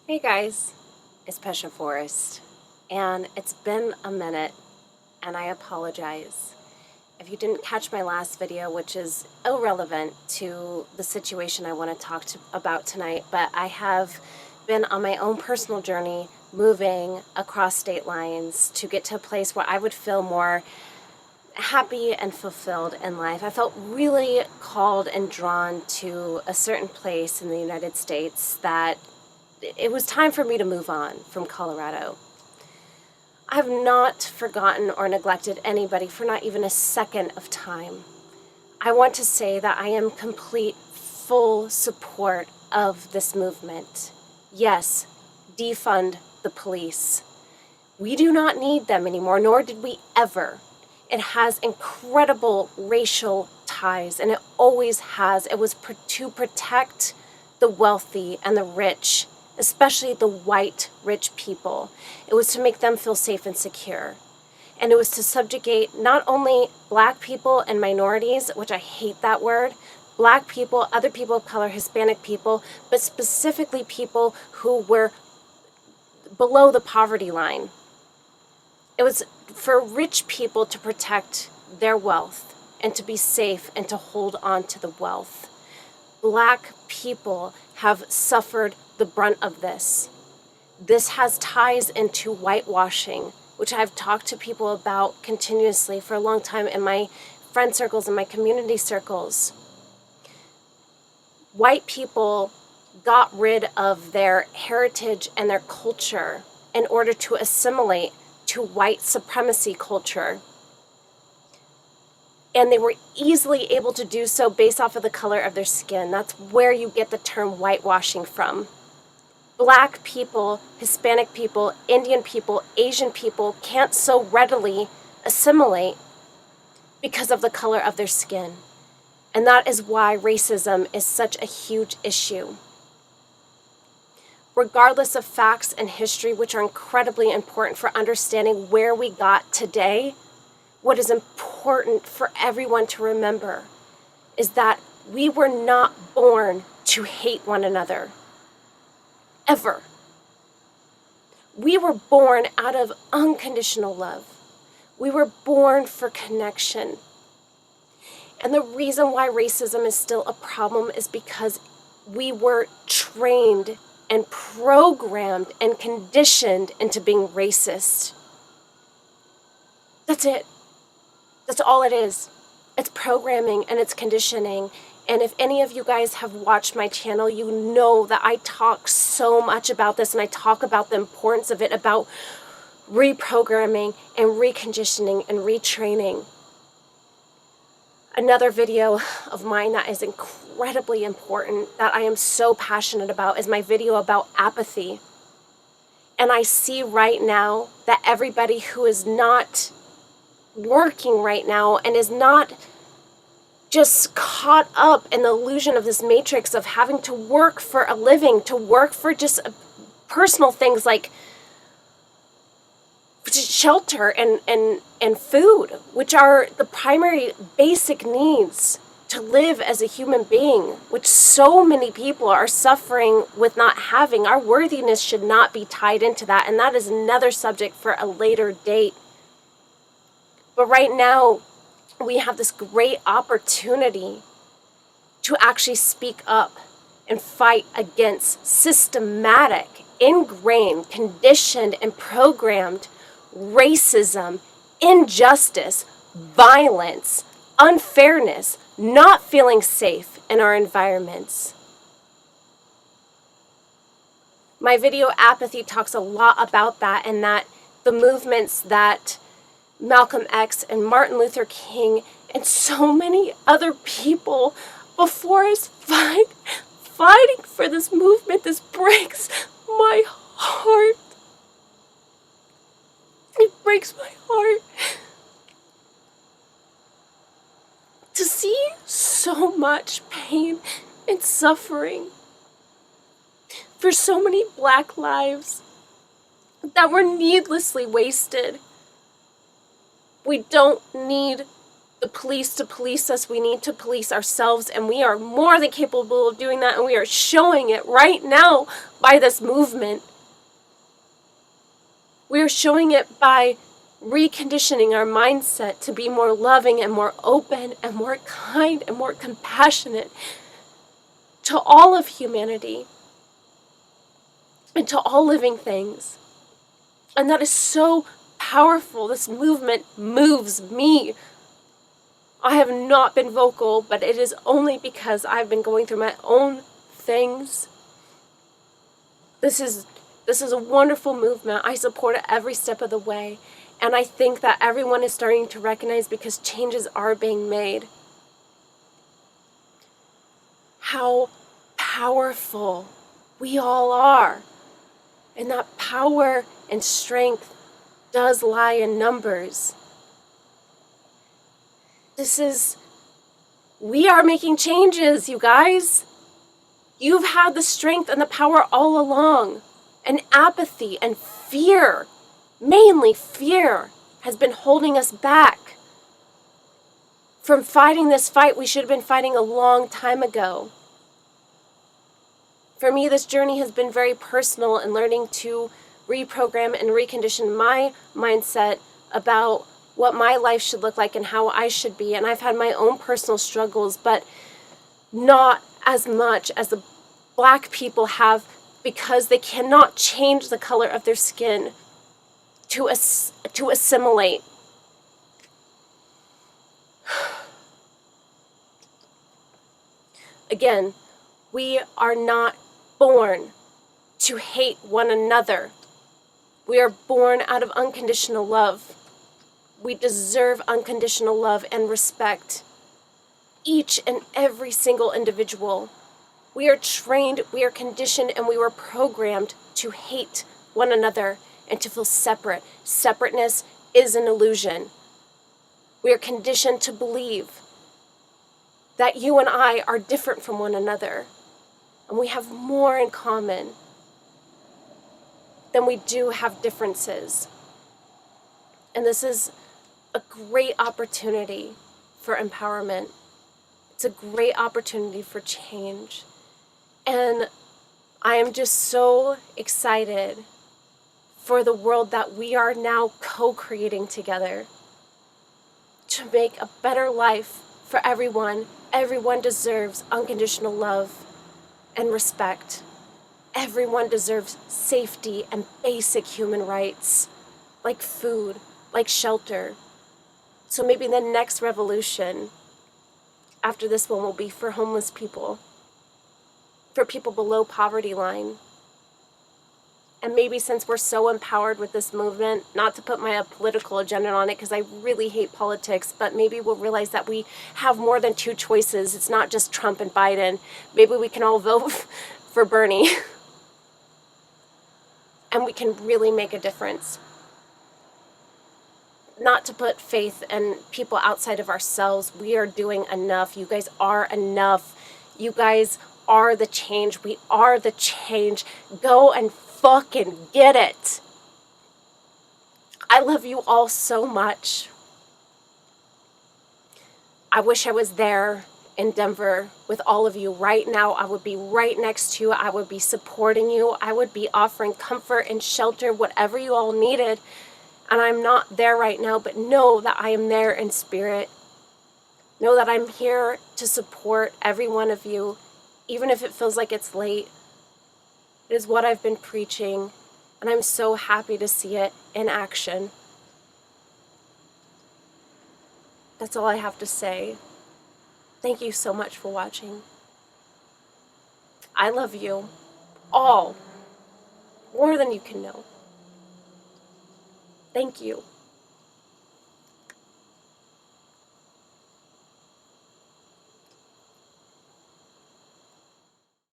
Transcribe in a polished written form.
Hey guys, it's Pesha Forrest, and it's been a minute, and I apologize if you didn't catch my last video, which is irrelevant to the situation I want to talk about tonight, but I have been on my own personal journey moving across state lines to get to a place where I would feel more happy and fulfilled in life. I felt really called and drawn to a certain place in the United States that it was time for me to move on from Colorado. I have not forgotten or neglected anybody for not even a second of time. I want to say that I am complete, full support of this movement. Yes, defund the police. We do not need them anymore, nor did we ever. It has incredible racial ties, and it always has. It was to protect the wealthy and the rich, especially the white rich people. It was to make them feel safe and secure. And it was to subjugate not only Black people and minorities, which I hate that word, Black people, other people of color, Hispanic people, but specifically people who were below the poverty line. It was for rich people to protect their wealth and to be safe and to hold on to the wealth. Black people have suffered the brunt of this. This has ties into whitewashing, which I've talked to people about continuously for a long time in my friend circles and my community circles. White people got rid of their heritage and their culture in order to assimilate to white supremacy culture. And they were easily able to do so based off of the color of their skin. That's where you get the term whitewashing from. Black people, Hispanic people, Indian people, Asian people can't so readily assimilate because of the color of their skin. And that is why racism is such a huge issue. Regardless of facts and history, which are incredibly important for understanding where we got today, what is important for everyone to remember is that we were not born to hate one another. Ever. We were born out of unconditional love. We were born for connection. And the reason why racism is still a problem is because we were trained and programmed and conditioned into being racist. That's it. That's all it is. It's programming and it's conditioning. And if any of you guys have watched my channel, you know that I talk so much about this and I talk about the importance of it, about reprogramming and reconditioning and retraining. Another video of mine that is incredibly important, that I am so passionate about, is my video about apathy. And I see right now that everybody who is not working right now and is not just caught up in the illusion of this matrix of having to work for a living, to work for just personal things like shelter and food, which are the primary basic needs to live as a human being, which so many people are suffering with not having. Our worthiness should not be tied into that, and that is another subject for a later date. But right now, we have this great opportunity to actually speak up and fight against systematic, ingrained, conditioned, and programmed racism, injustice, violence, unfairness, not feeling safe in our environments. My video Apathy talks a lot about that, and that the movements that Malcolm X and Martin Luther King and so many other people before us fighting for this movement, this breaks my heart. It breaks my heart to see so much pain and suffering for so many Black lives that were needlessly wasted. We don't need the police to police us. We need to police ourselves, and we are more than capable of doing that, and we are showing it right now by this movement. We are showing it by reconditioning our mindset to be more loving and more open and more kind and more compassionate to all of humanity and to all living things. And that is so powerful. This movement moves me. I have not been vocal, but it is only because I've been going through my own things. This is a wonderful movement. I support it every step of the way. And I think that everyone is starting to recognize, because changes are being made, how powerful we all are. And that power and strength does lie in numbers. We are making changes, you guys. You've had the strength and the power all along. And apathy and fear, mainly fear, has been holding us back from fighting this fight we should have been fighting a long time ago. For me, this journey has been very personal in learning to reprogram and recondition my mindset about what my life should look like and how I should be. And I've had my own personal struggles, but not as much as the Black people have, because they cannot change the color of their skin to assimilate. Again, we are not born to hate one another. We are born out of unconditional love. We deserve unconditional love and respect. Each and every single individual. We are trained, we are conditioned, and we were programmed to hate one another and to feel separate. Separateness is an illusion. We are conditioned to believe that you and I are different from one another, and we have more in common than we do have differences. And this is a great opportunity for empowerment. It's a great opportunity for change. And I am just so excited for the world that we are now co-creating together to make a better life for everyone. Everyone deserves unconditional love and respect. Everyone deserves safety and basic human rights, like food, like shelter. So maybe the next revolution after this one will be for homeless people, for people below poverty line. And maybe since we're so empowered with this movement, not to put my political agenda on it because I really hate politics, but maybe we'll realize that we have more than two choices. It's not just Trump and Biden. Maybe we can all vote for Bernie. And we can really make a difference. Not to put faith in people outside of ourselves. We are doing enough. You guys are enough. You guys are the change. We are the change. Go and fucking get it. I love you all so much. I wish I was there in Denver with all of you right now. I would be right next to you. I would be supporting you. I would be offering comfort and shelter, whatever you all needed. And I'm not there right now, but know that I am there in spirit. Know that I'm here to support every one of you, even if it feels like it's late. It is what I've been preaching, and I'm so happy to see it in action. That's all I have to say. Thank you so much for watching. I love you all, more than you can know. Thank you.